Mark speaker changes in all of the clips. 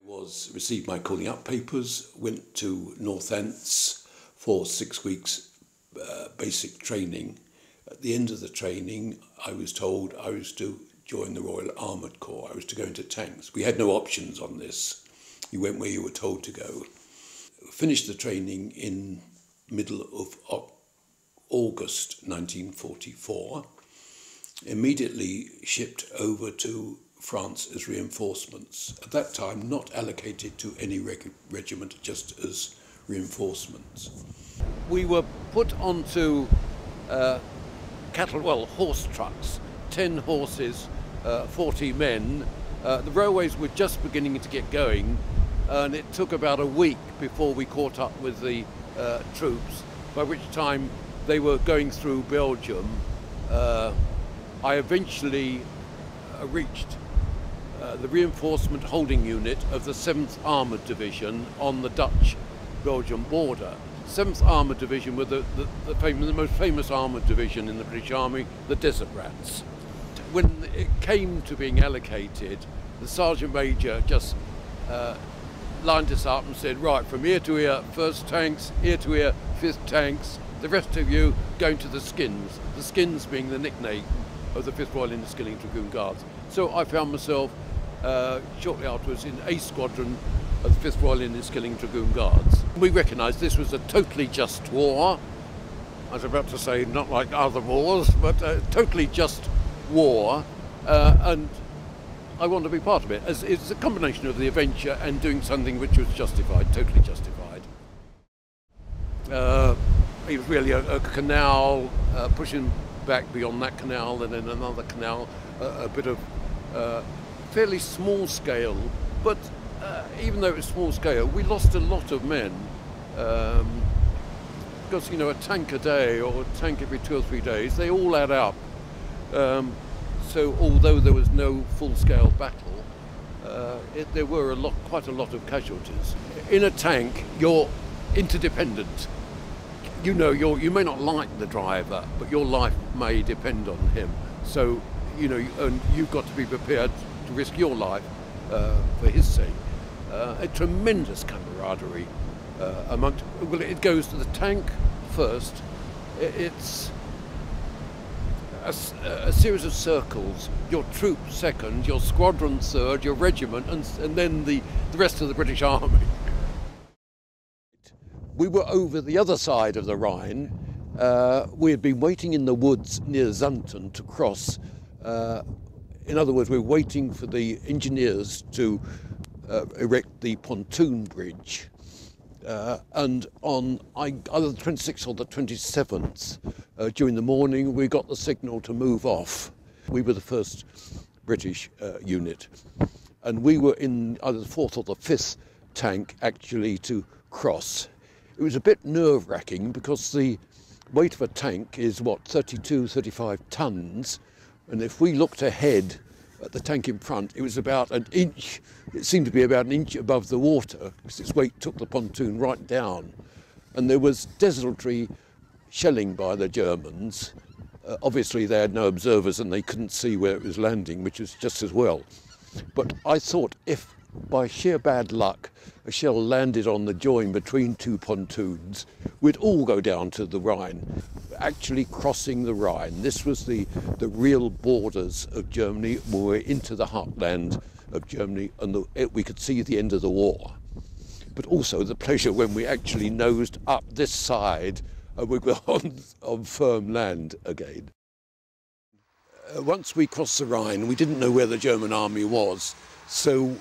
Speaker 1: Received my calling up papers, went to Northants for 6 weeks basic training. At the end of the training, I was told I was to join the Royal Armoured Corps. I was to go into tanks. We had no options on this. You went where you were told to go. Finished the training in middle of August 1944. Immediately shipped over to France as reinforcements. At that time, not allocated to any regiment, just as reinforcements.
Speaker 2: We were put onto horse trucks, 10 horses, 40 men. The railways were just beginning to get going, and it took about a week before we caught up with the troops, by which time they were going through Belgium. I eventually reached the reinforcement holding unit of the 7th Armoured Division on the Dutch-Belgian border. 7th Armoured Division were the most famous armoured division in the British Army, the Desert Rats. When it came to being allocated, the Sergeant Major just lined us up and said, right, from ear to ear, 1st Tanks, ear to ear, 5th Tanks, the rest of you going to the Skins. The Skins being the nickname of the 5th Royal Inniskilling Dragoon Guards. So I found myself shortly afterwards in A Squadron of the 5th Royal Inniskilling Dragoon Guards. We recognised this was a totally just war. I was about to say not like other wars, but a totally just war, and I want to be part of it. It's a combination of the adventure and doing something which was justified, totally justified. It was really a canal, pushing back beyond that canal and then another canal, a bit of fairly small scale, but even though it was small scale, we lost a lot of men, because, you know, a tank a day or a tank every 2 or 3 days, they all add up. So although there was no full-scale battle, there were quite a lot of casualties. In a tank, you're interdependent. You know, you may not like the driver, but your life may depend on him. So, you know, and you've got to be prepared to risk your life for his sake. A tremendous camaraderie amongst. Well, it goes to the tank first. It's a series of circles. Your troop second, your squadron third, your regiment, and then the rest of the British Army. We were over the other side of the Rhine. We had been waiting in the woods near Xanten to cross. In other words, we were waiting for the engineers to erect the pontoon bridge. And on either the 26th or the 27th, during the morning, we got the signal to move off. We were the first British unit. And we were in either the 4th or the 5th tank, actually, to cross. It was a bit nerve-wracking because the weight of a tank is, 32, 35 tons. And if we looked ahead at the tank in front, it was about an inch. It seemed to be about an inch above the water because its weight took the pontoon right down. And there was desultory shelling by the Germans. Obviously, they had no observers and they couldn't see where it was landing, which was just as well. But I thought if, by sheer bad luck, a shell landed on the join between 2 pontoons, we'd all go down to the Rhine, actually crossing the Rhine. This was the real borders of Germany. We were into the heartland of Germany, and we could see the end of the war. But also the pleasure when we actually nosed up this side and we were on firm land again. Once we crossed the Rhine, we didn't know where the German army was, so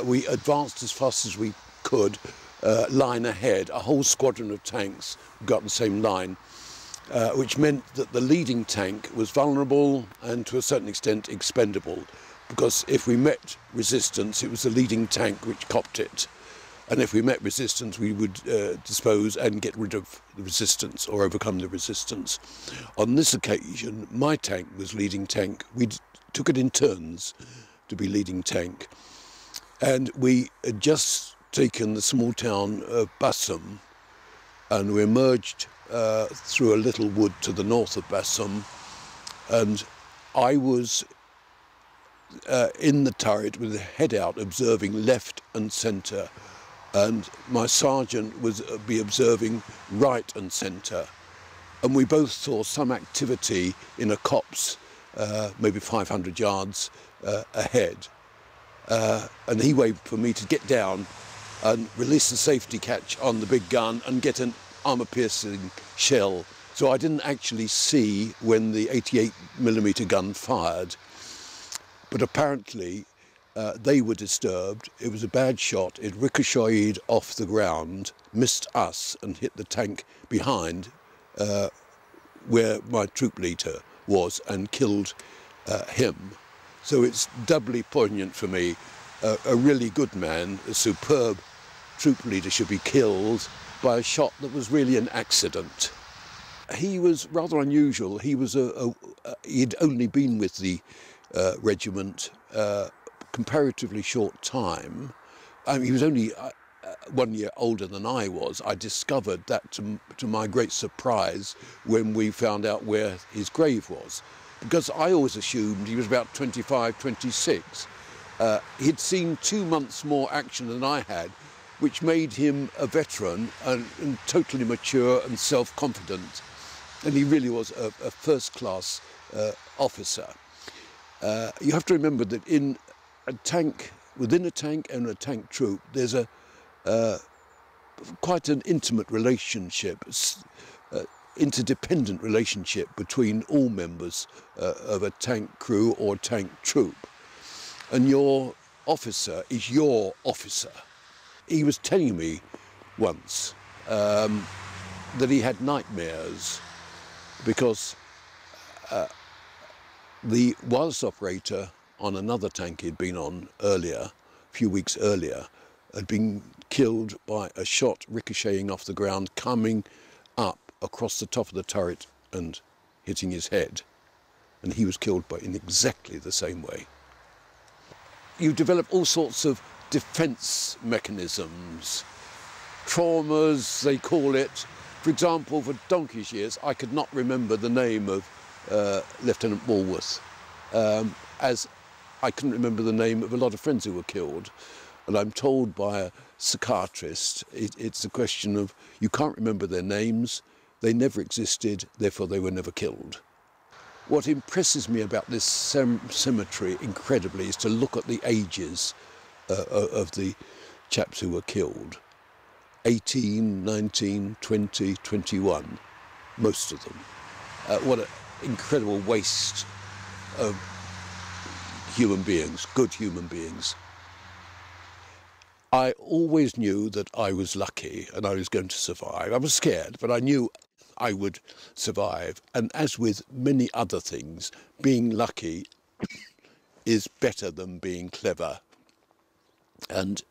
Speaker 2: we advanced as fast as we could, line ahead. A whole squadron of tanks got the same line, which meant that the leading tank was vulnerable and to a certain extent expendable, because if we met resistance, it was the leading tank which copped it. And if we met resistance, we would dispose and get rid of the resistance or overcome the resistance. On this occasion, my tank was leading tank. We took it in turns to be leading tank. And we had just taken the small town of Bassum, and we emerged through a little wood to the north of Bassum. And I was in the turret with the head out, observing left and centre, and my sergeant would be observing right and centre, and we both saw some activity in a copse maybe 500 yards ahead, and he waved for me to get down and release the safety catch on the big gun and get an armour-piercing shell. So I didn't actually see when the 88mm gun fired, but apparently they were disturbed. It was a bad shot. It ricocheted off the ground, missed us and hit the tank behind where my troop leader was, and killed him. So it's doubly poignant for me. A really good man, a superb troop leader, should be killed by a shot that was really an accident. He was rather unusual. He was he'd only been with the regiment comparatively short time. I mean, he was only 1 year older than I was. I discovered that to my great surprise when we found out where his grave was, because I always assumed he was about 25, 26. He'd seen 2 months more action than I had, which made him a veteran and totally mature and self-confident. And he really was a first-class officer. You have to remember that in a tank, within a tank and a tank troop, there's quite an intimate relationship, interdependent relationship between all members of a tank crew or tank troop. And your officer is your officer. He was telling me once that he had nightmares because the wireless operator on another tank he'd been on earlier, a few weeks earlier, had been killed by a shot ricocheting off the ground, coming up across the top of the turret and hitting his head. And he was killed in exactly the same way. You develop all sorts of defence mechanisms, traumas they call it. For example, for donkey's years I could not remember the name of Lieutenant Walworth, as I couldn't remember the name of a lot of friends who were killed. And I'm told by a psychiatrist it's a question of you can't remember their names, they never existed, therefore they were never killed. What impresses me about this cemetery incredibly is to look at the ages of the chaps who were killed. 18, 19, 20, 21, most of them. What an incredible waste of human beings, good human beings. I always knew that I was lucky and I was going to survive. I was scared, but I knew I would survive. And as with many other things, being lucky is better than being clever. And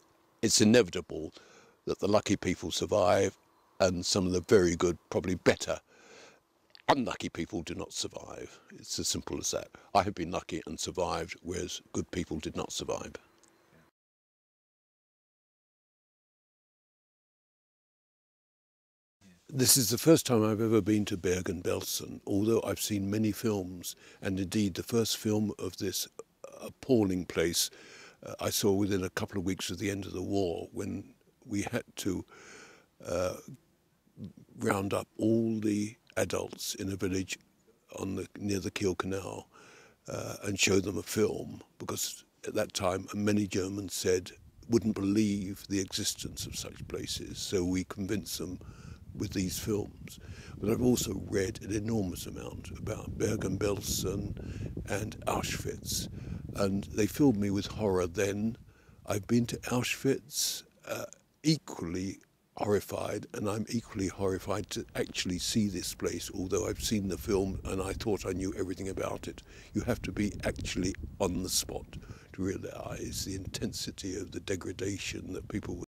Speaker 2: it's inevitable that the lucky people survive and some of the very good, probably better, unlucky people do not survive. It's as simple as that. I have been lucky and survived, whereas good people did not survive. This is the first time I've ever been to Bergen Belsen, although I've seen many films, and indeed the first film of this appalling place I saw within a couple of weeks of the end of the war, when we had to round up all the adults in a village near the Kiel Canal and show them a film, because at that time many Germans wouldn't believe the existence of such places, so we convinced them with these films. But I've also read an enormous amount about Bergen Belsen and Auschwitz, and they filled me with horror then. I've been to Auschwitz, equally horrified, and I'm equally horrified to actually see this place, although I've seen the film and I thought I knew everything about it. You have to be actually on the spot to realise the intensity of the degradation that people